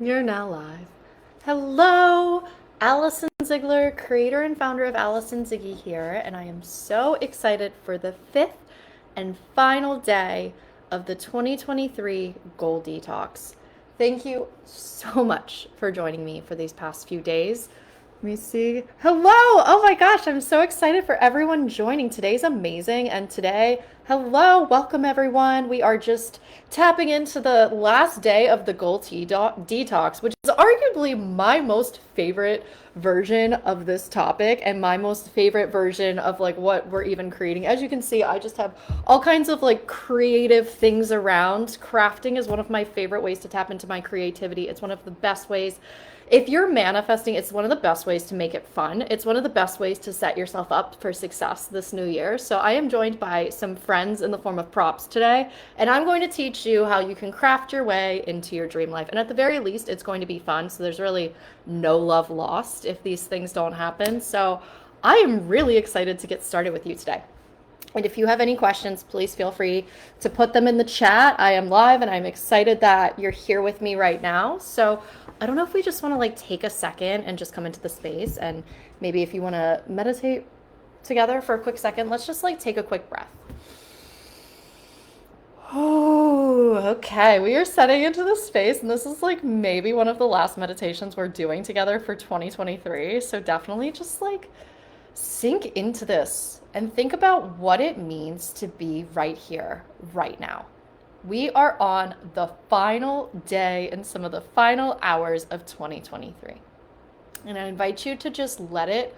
You're now live. Hello, Allison Ziegler, creator and founder of Allison Ziggy here, and I am so excited for the fifth and final day of the 2023 Goal Detox. Thank you so much for joining me for these past few days. Let me see. Hello! Oh my gosh, I'm so excited for everyone joining. Today's amazing. And today, hello, welcome everyone. We are just tapping into the last day of the Detox, which is arguably my most favorite version of this topic and my most favorite version of like what we're even creating. As you can see, I just have all kinds of like creative things around. Crafting is one of my favorite ways to tap into my creativity. It's one of the best ways if you're manifesting, it's one of the best ways to make it fun. It's one of the best ways to set yourself up for success this new year. So I am joined by some friends in the form of props today, and I'm going to teach you how you can craft your way into your dream life. And at the very least, it's going to be fun. So there's really no love lost if these things don't happen. So I am really excited to get started with you today. And if you have any questions, please feel free to put them in the chat. I am live and I'm excited that you're here with me right now. So I don't know if we just want to like take a second and just come into the space, and maybe if you want to meditate together for a quick second, let's just like take a quick breath. Oh, okay. We are setting into the space, and this is like maybe one of the last meditations we're doing together for 2023. So definitely just like sink into this and think about what it means to be right here, right now. We are on the final day and some of the final hours of 2023. And I invite you to just let it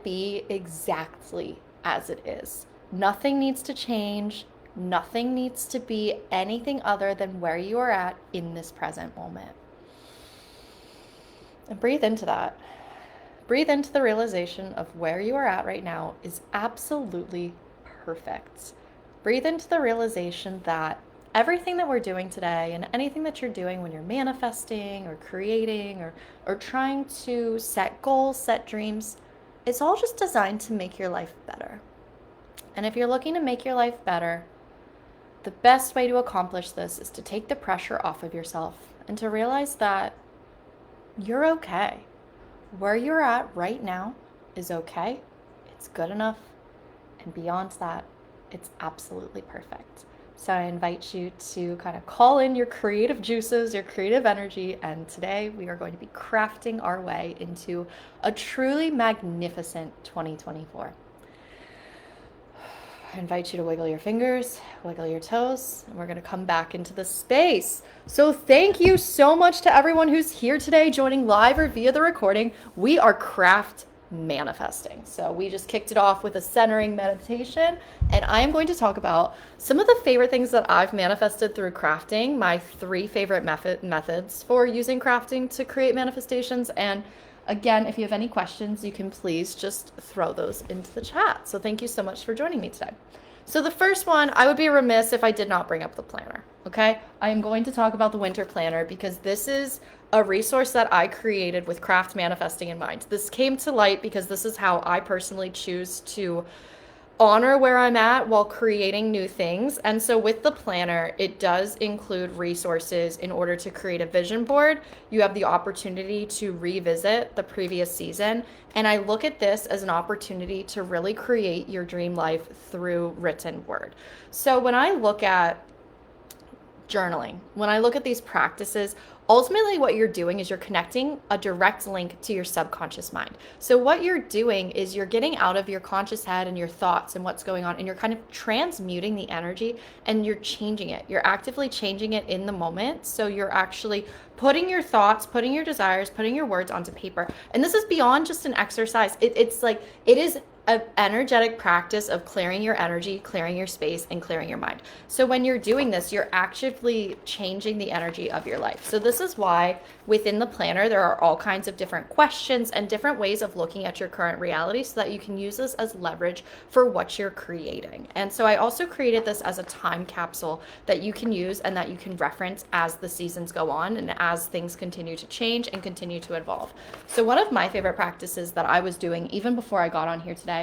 be exactly as it is. Nothing needs to change. Nothing needs to be anything other than where you are at in this present moment. And breathe into that. Breathe into the realization of where you are at right now is absolutely perfect. Breathe into the realization that everything that we're doing today and anything that you're doing when you're manifesting or creating or trying to set goals, set dreams, it's all just designed to make your life better. And if you're looking to make your life better, the best way to accomplish this is to take the pressure off of yourself and to realize that you're okay. Where you're at right now is okay. It's good enough. And beyond that, it's absolutely perfect. So I invite you to kind of call in your creative juices, your creative energy, and today we are going to be crafting our way into a truly magnificent 2024. I invite you to wiggle your fingers, wiggle your toes, and we're going to come back into the space. So thank you so much to everyone who's here today, joining live or via the recording. We are craft manifesting. So we just kicked it off with a centering meditation, and I am going to talk about some of the favorite things that I've manifested through crafting, my 3 favorite methods for using crafting to create manifestations. And again, if you have any questions, you can please just throw those into the chat. So thank you so much for joining me today. So the first one, I would be remiss if I did not bring up the planner, okay? I am going to talk about the winter planner because this is a resource that I created with craft manifesting in mind. This came to light because this is how I personally choose to honor where I'm at while creating new things. And so with the planner, it does include resources in order to create a vision board. You have the opportunity to revisit the previous season. And I look at this as an opportunity to really create your dream life through written word. So when I look at journaling, when I look at these practices, ultimately what you're doing is you're connecting a direct link to your subconscious mind. So what you're doing is you're getting out of your conscious head and your thoughts and what's going on, and you're kind of transmuting the energy and you're changing it. You're actively changing it in the moment. So you're actually putting your thoughts, putting your desires, putting your words onto paper. And this is beyond just an exercise. It's like, it is an energetic practice of clearing your energy, clearing your space, and clearing your mind. So when you're doing this, you're actively changing the energy of your life. So this is why within the planner, there are all kinds of different questions and different ways of looking at your current reality so that you can use this as leverage for what you're creating. And so I also created this as a time capsule that you can use and that you can reference as the seasons go on and as things continue to change and continue to evolve. So one of my favorite practices that I was doing even before I got on here today,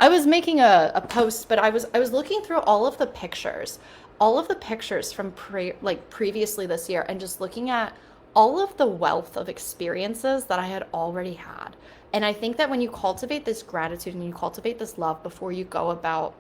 I was making a post, but I was looking through all of the pictures all of the pictures from previously this year and just looking at all of the wealth of experiences that I had already had. And I think that when you cultivate this gratitude and you cultivate this love before you go about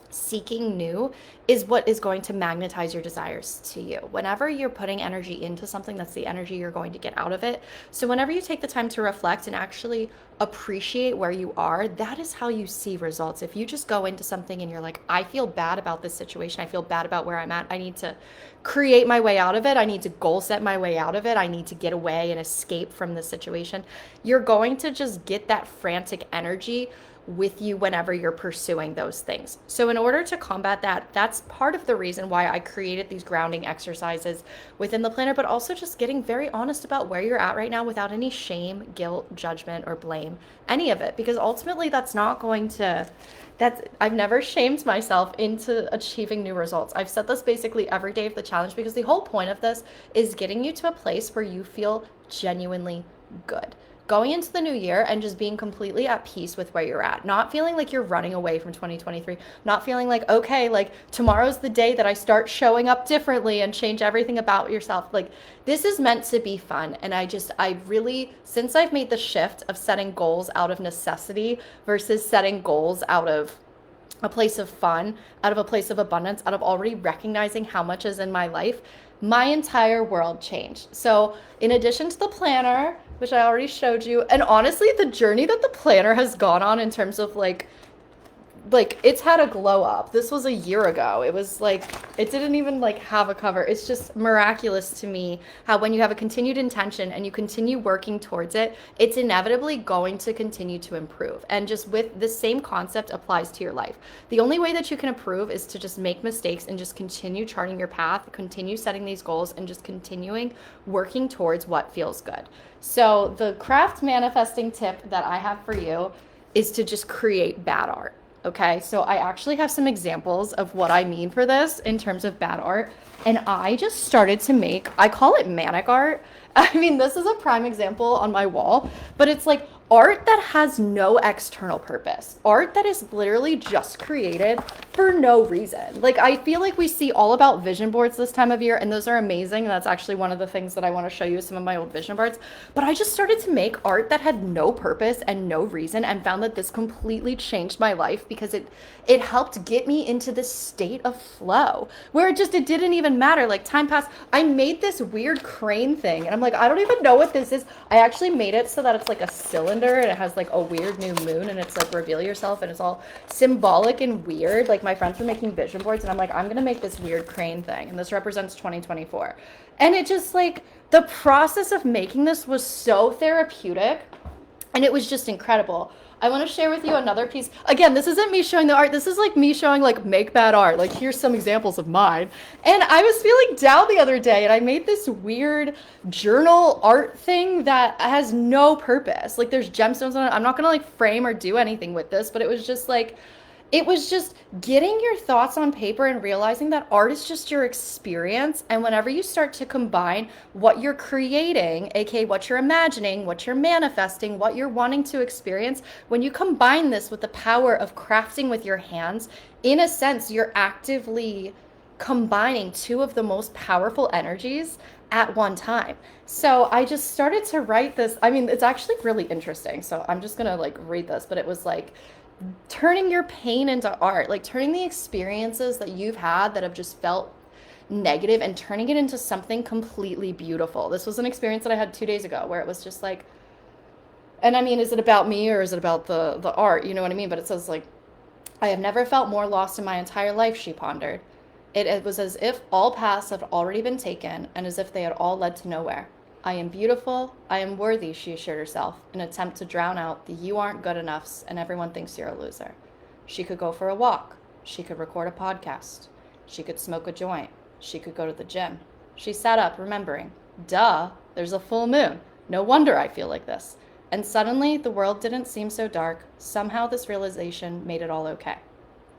seeking new is what is going to magnetize your desires to you. Whenever you're putting energy into something, that's the energy you're going to get out of it. So whenever you take the time to reflect and actually appreciate where you are, that is how you see results. If you just go into something and you're like, I feel bad about this situation, I feel bad about where I'm at, I need to create my way out of it, I need to goal set my way out of it, I need to get away and escape from this situation, you're going to just get that frantic energy with you whenever you're pursuing those things. So in order to combat that, that's part of the reason why I created these grounding exercises within the planner, but also just getting very honest about where you're at right now without any shame, guilt, judgment, or blame, any of it, because ultimately that's not going to, I've never shamed myself into achieving new results. I've said this basically every day of the challenge because the whole point of this is getting you to a place where you feel genuinely good. Going into the new year and just being completely at peace with where you're at, not feeling like you're running away from 2023, not feeling like, okay, like tomorrow's the day that I start showing up differently and change everything about yourself. Like this is meant to be fun. And I really, since I've made the shift of setting goals out of necessity versus setting goals out of a place of fun, out of a place of abundance, out of already recognizing how much is in my life, my entire world changed. So in addition to the planner, which I already showed you, and honestly, the journey that the planner has gone on in terms of like it's had a glow up. This was a year ago. It was like, it didn't even like have a cover. It's just miraculous to me how when you have a continued intention and you continue working towards it, it's inevitably going to continue to improve. And just with the same concept applies to your life. The only way that you can improve is to just make mistakes and just continue charting your path, continue setting these goals, and just continuing working towards what feels good. So the craft manifesting tip that I have for you is to just create bad art. Okay, so I actually have some examples of what I mean for this in terms of bad art. And I just started to make, I call it manic art. I mean, this is a prime example on my wall, but it's like art that has no external purpose. Art that is literally just created for no reason. Like, I feel like we see all about vision boards this time of year, and those are amazing. That's actually one of the things that I want to show you, some of my old vision boards. But I just started to make art that had no purpose and no reason, and found that this completely changed my life because it helped get me into this state of flow where it didn't even matter. Like, time passed. I made this weird crane thing, and I'm like, I don't even know what this is. I actually made it so that it's like a cylinder, and it has like a weird new moon, and it's like reveal yourself, and it's all symbolic and weird. Like, my friends were making vision boards, and I'm like, I'm gonna make this weird crane thing, and this represents 2024. And it just, like, the process of making this was so therapeutic, and it was just incredible. I want to share with you another piece. Again, this isn't me showing the art. This is like me showing, like, make bad art. Like, here's some examples of mine. And I was feeling down the other day, and I made this weird journal art thing that has no purpose. Like, there's gemstones on it. I'm not going to, like, frame or do anything with this, but it was just getting your thoughts on paper and realizing that art is just your experience. And whenever you start to combine what you're creating, aka what you're imagining, what you're manifesting, what you're wanting to experience, when you combine this with the power of crafting with your hands, in a sense, you're actively combining two of the most powerful energies at one time. So I just started to write this. I mean, it's actually really interesting. So I'm just going to like read this, but it was like, turning your pain into art, like turning the experiences that you've had that have just felt negative and turning it into something completely beautiful. This was an experience that I had 2 days ago where it was just like, and I mean, is it about me or is it about the art? You know what I mean? But it says, like, I have never felt more lost in my entire life, she pondered. It was as if all paths had already been taken and as if they had all led to nowhere. I am beautiful, I am worthy, she assured herself, in an attempt to drown out the you aren't good enoughs and everyone thinks you're a loser. She could go for a walk. She could record a podcast. She could smoke a joint. She could go to the gym. She sat up, remembering, duh, there's a full moon. No wonder I feel like this. And suddenly, the world didn't seem so dark. Somehow this realization made it all okay.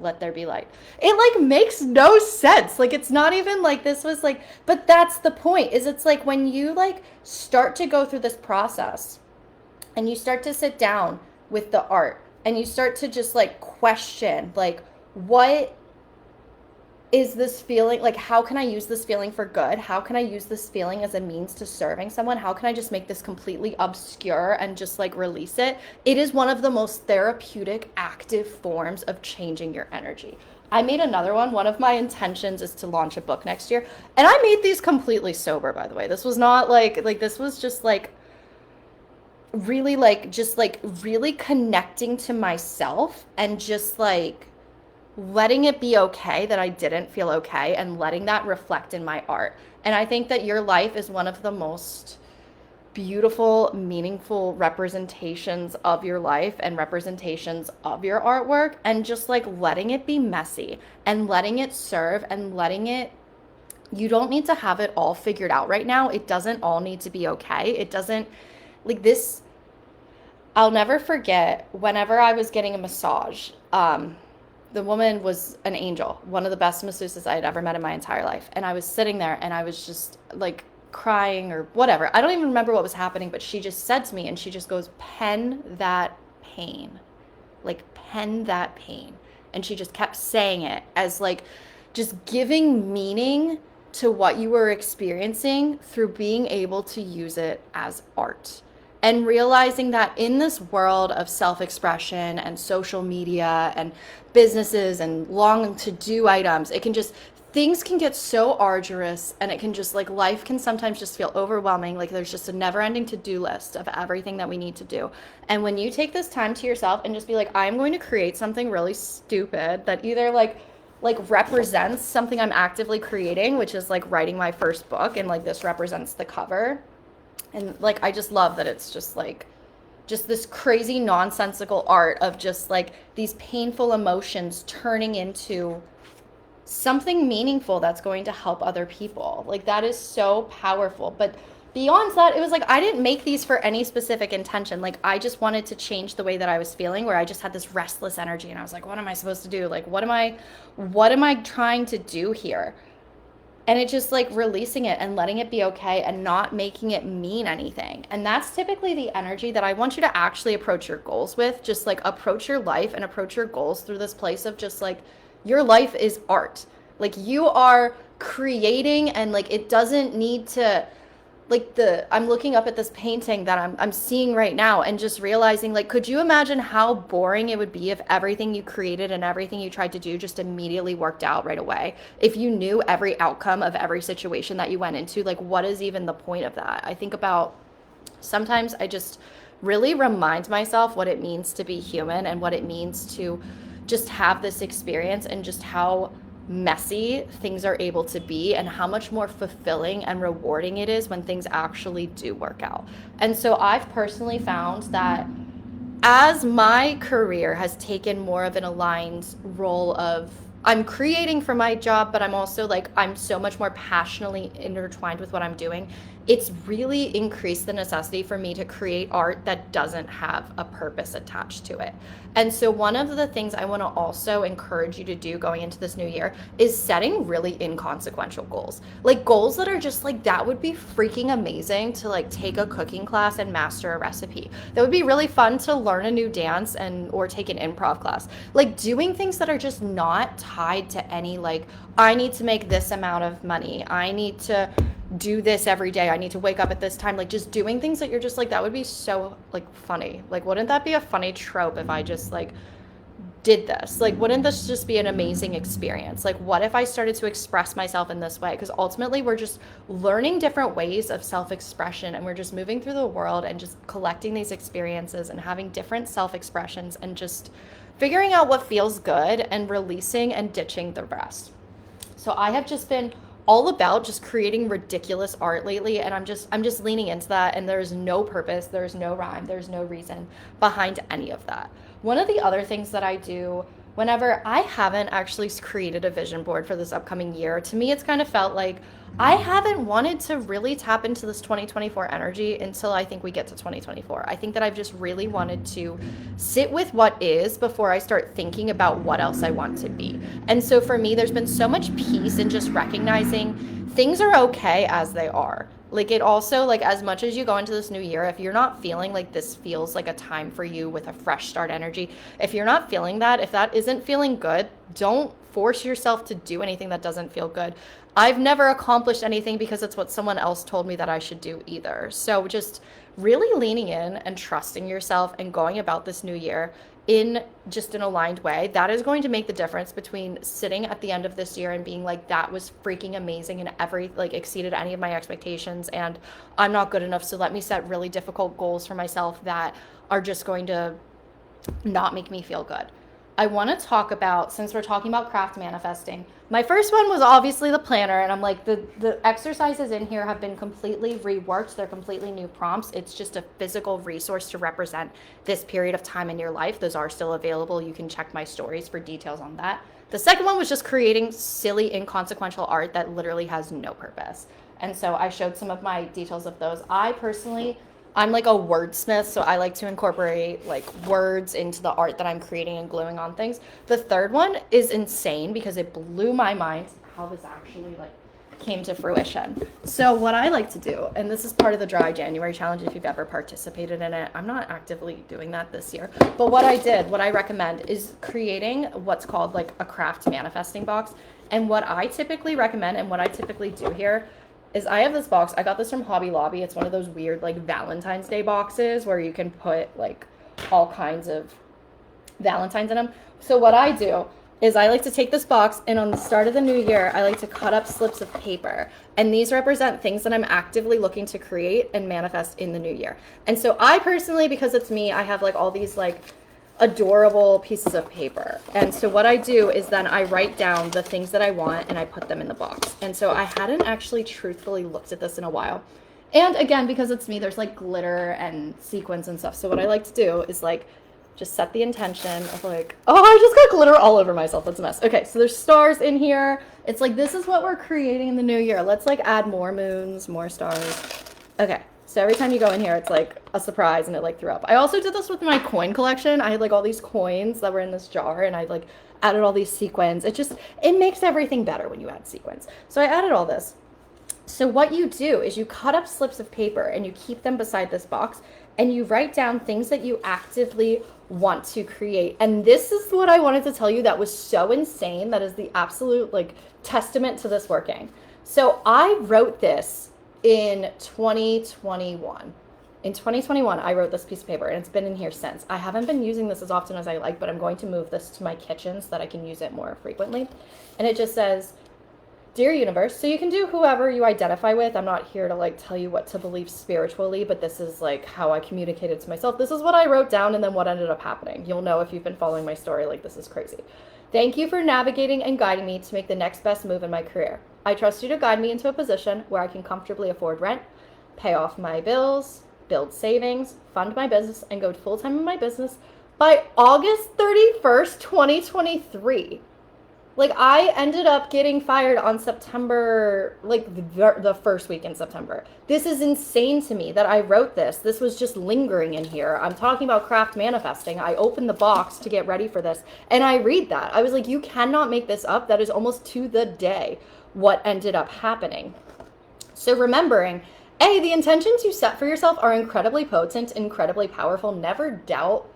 Let there be light. It like makes no sense. Like, it's not even like this was like, but that's the point, is it's like when you like start to go through this process and you start to sit down with the art and you start to just like question like what is this feeling like, how can I use this feeling for good? How can I use this feeling as a means to serving someone? How can I just make this completely obscure and just like release it? It is one of the most therapeutic active forms of changing your energy. I made another one. One of my intentions is to launch a book next year, and I made these completely sober, by the way. This was not like this was just like really connecting to myself and just like letting it be okay that I didn't feel okay and letting that reflect in my art. And I think that your life is one of the most beautiful, meaningful representations of your life and representations of your artwork, and just like letting it be messy and letting it serve and letting it, you don't need to have it all figured out right now. It doesn't all need to be okay. It doesn't, like this, I'll never forget whenever I was getting a massage. The woman was an angel, one of the best masseuses I had ever met in my entire life. And I was sitting there and I was just like crying or whatever. I don't even remember what was happening, but she just said to me, and she just goes, pen that pain, like pen that pain. And she just kept saying it as like just giving meaning to what you were experiencing through being able to use it as art. And realizing that in this world of self-expression and social media and businesses and long to-do items, it can just, things can get so arduous, and it can just like, life can sometimes just feel overwhelming. Like there's just a never-ending to-do list of everything that we need to do. And when you take this time to yourself and just be like, I'm going to create something really stupid that either like represents something I'm actively creating, which is like writing my first book, and like this represents the cover. And like, I just love that it's just like, just this crazy nonsensical art of just like these painful emotions turning into something meaningful that's going to help other people. Like that is so powerful. But beyond that, it was like, I didn't make these for any specific intention. Like I just wanted to change the way that I was feeling, where I just had this restless energy, and I was like, what am I supposed to do? Like, what am I trying to do here? And it's just like releasing it and letting it be okay and not making it mean anything. And that's typically the energy that I want you to actually approach your goals with. Just like approach your life and approach your goals through this place of just like, your life is art. Like you are creating, and like it doesn't need to, like I'm looking up at this painting that I'm seeing right now, and just realizing, like, could you imagine how boring it would be if everything you created and everything you tried to do just immediately worked out right away? If you knew every outcome of every situation that you went into, like, what is even the point of that? I think about, sometimes I just really remind myself what it means to be human and what it means to just have this experience, and just how messy things are able to be, and how much more fulfilling and rewarding it is when things actually do work out. And so I've personally found that as my career has taken more of an aligned role of, I'm creating for my job, but I'm also like, I'm so much more passionately intertwined with what I'm doing. It's really increased the necessity for me to create art that doesn't have a purpose attached to it. And so one of the things I want to also encourage you to do going into this new year is setting really inconsequential goals. Like goals that are just like, that would be freaking amazing to like take a cooking class and master a recipe. That would be really fun to learn a new dance and or take an improv class. Like doing things that are just not tied to any like, I need to make this amount of money, I need to do this every day, I need to wake up at this time. Like just doing things that you're just like, that would be so like funny. Like wouldn't that be a funny trope if I just like did this? Like wouldn't this just be an amazing experience? Like what if I started to express myself in this way? Because ultimately we're just learning different ways of self-expression, and we're just moving through the world and just collecting these experiences and having different self-expressions and just figuring out what feels good and releasing and ditching the rest. So I have just been all about just creating ridiculous art lately, and I'm just leaning into that, and there's no purpose, there's no rhyme, there's no reason behind any of that. One of the other things that I do whenever I haven't actually created a vision board for this upcoming year, to me it's kind of felt like I haven't wanted to really tap into this 2024 energy until I think we get to 2024. I think that I've just really wanted to sit with what is before I start thinking about what else I want to be. And so for me, there's been so much peace in just recognizing things are okay as they are. Like it also, like as much as you go into this new year, if you're not feeling like this feels like a time for you with a fresh start energy, if you're not feeling that, if that isn't feeling good, don't force yourself to do anything that doesn't feel good. I've never accomplished anything because it's what someone else told me that I should do either. So just really leaning in and trusting yourself and going about this new year in just an aligned way, that is going to make the difference between sitting at the end of this year and being like, that was freaking amazing and exceeded any of my expectations, and I'm not good enough, so let me set really difficult goals for myself that are just going to not make me feel good. I want to talk about, since we're talking about craft manifesting, my first one was obviously the planner, and I'm like, the exercises in here have been completely reworked. They're completely new prompts. It's just a physical resource to represent this period of time in your life. Those are still available. You can check my stories for details on that. The second one was just creating silly, inconsequential art that literally has no purpose. And so I showed some of my details of those. I'm like a wordsmith, so I like to incorporate like words into the art that I'm creating and gluing on things. The third one is insane because it blew my mind how this actually like came to fruition. So what I like to do, and this is part of the Dry January challenge if you've ever participated in it. I'm not actively doing that this year, but what I recommend is creating what's called like a craft manifesting box. And what I typically recommend and what I typically do here is I have this box. I got this from Hobby Lobby. It's one of those weird like Valentine's Day boxes where you can put like all kinds of Valentines in them. So what I do is I like to take this box, and on the start of the new year, I like to cut up slips of paper. And these represent things that I'm actively looking to create and manifest in the new year. And so I personally, because it's me, I have like all these like adorable pieces of paper. And so what I do is then I write down the things that I want and I put them in the box. And so I hadn't actually truthfully looked at this in a while. And again, because it's me, there's like glitter and sequins and stuff. So what I like to do is like just set the intention of like, oh, I just got glitter all over myself. That's a mess. Okay, so there's stars in here. It's like, this is what we're creating in the new year. Let's like add more moons, more stars. Okay. So every time you go in here, it's like a surprise, and it like threw up. I also did this with my coin collection. I had like all these coins that were in this jar, and I like added all these sequins. It makes everything better when you add sequins. So I added all this. So what you do is you cut up slips of paper and you keep them beside this box, and you write down things that you actively want to create. And this is what I wanted to tell you that was so insane. That is the absolute like testament to this working. So I wrote this in 2021. In 2021, I wrote this piece of paper, and it's been in here since. I haven't been using this as often as I like, but I'm going to move this to my kitchen so that I can use it more frequently. And it just says, Dear Universe, so you can do whoever you identify with. I'm not here to like tell you what to believe spiritually, but this is like how I communicated to myself. This is what I wrote down and then what ended up happening. You'll know if you've been following my story, like this is crazy. Thank you for navigating and guiding me to make the next best move in my career. I trust you to guide me into a position where I can comfortably afford rent, pay off my bills, build savings, fund my business, and go full-time in my business by August 31st, 2023. Like, I ended up getting fired on September, like the first week in September. This is insane to me that I wrote this. This was just lingering in here. I'm talking about craft manifesting. I opened the box to get ready for this, and I read that. I was like, you cannot make this up. That is almost to the day what ended up happening. So remembering, A, the intentions you set for yourself are incredibly potent, incredibly powerful. Never doubt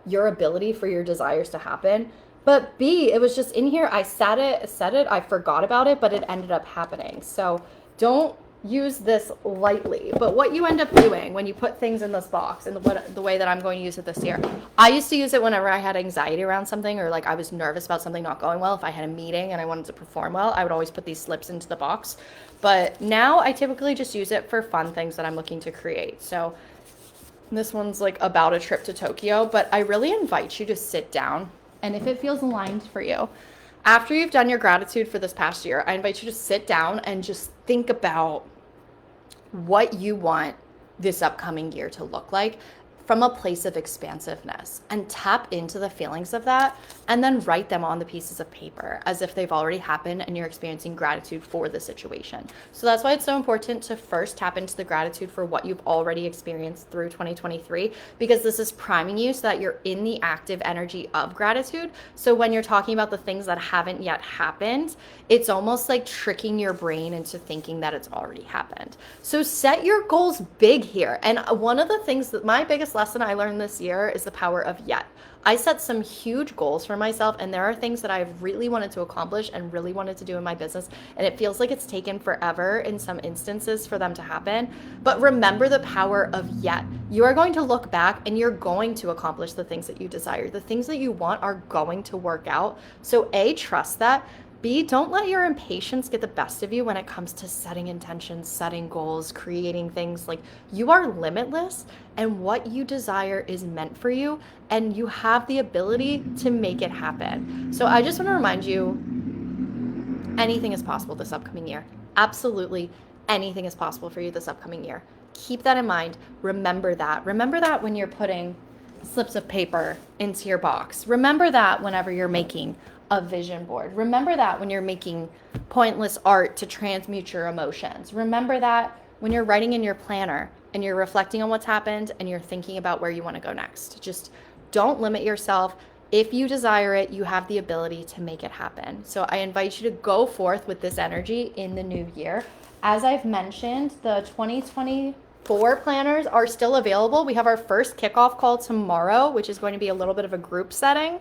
your ability for your desires to happen. But B, it was just in here. I said it, I forgot about it, but it ended up happening. So don't use this lightly. But what you end up doing when you put things in this box, and the way that I'm going to use it this year, I used to use it whenever I had anxiety around something, or like I was nervous about something not going well. If I had a meeting and I wanted to perform well, I would always put these slips into the box. But now I typically just use it for fun things that I'm looking to create. So this one's like about a trip to Tokyo, but I really invite you to sit down. And if it feels aligned for you, after you've done your gratitude for this past year, I invite you to sit down and just think about what you want this upcoming year to look like from a place of expansiveness, and tap into the feelings of that, and then write them on the pieces of paper as if they've already happened and you're experiencing gratitude for the situation. So that's why it's so important to first tap into the gratitude for what you've already experienced through 2023, because this is priming you so that you're in the active energy of gratitude. So when you're talking about the things that haven't yet happened, it's almost like tricking your brain into thinking that it's already happened. So set your goals big here. And one of the things that my biggest biggest lesson I learned this year is the power of yet. I set some huge goals for myself, and there are things that I've really wanted to accomplish and really wanted to do in my business, and it feels like it's taken forever in some instances for them to happen. But remember the power of yet. You are going to look back and you're going to accomplish the things that you desire. The things that you want are going to work out. So A, trust that. B, don't let your impatience get the best of you when it comes to setting intentions, setting goals, creating things. Like, you are limitless, and what you desire is meant for you, and you have the ability to make it happen. So I just want to remind you, anything is possible this upcoming year. Absolutely anything is possible for you this upcoming year. Keep that in mind. Remember that. Remember that when you're putting slips of paper into your box. Remember that whenever you're making a vision board. Remember that when you're making pointless art to transmute your emotions. Remember that when you're writing in your planner and you're reflecting on what's happened and you're thinking about where you want to go next. Just don't limit yourself. If you desire it, you have the ability to make it happen. So I invite you to go forth with this energy in the new year. As I've mentioned, the 2024 planners are still available. We have our first kickoff call tomorrow, which is going to be a little bit of a group setting.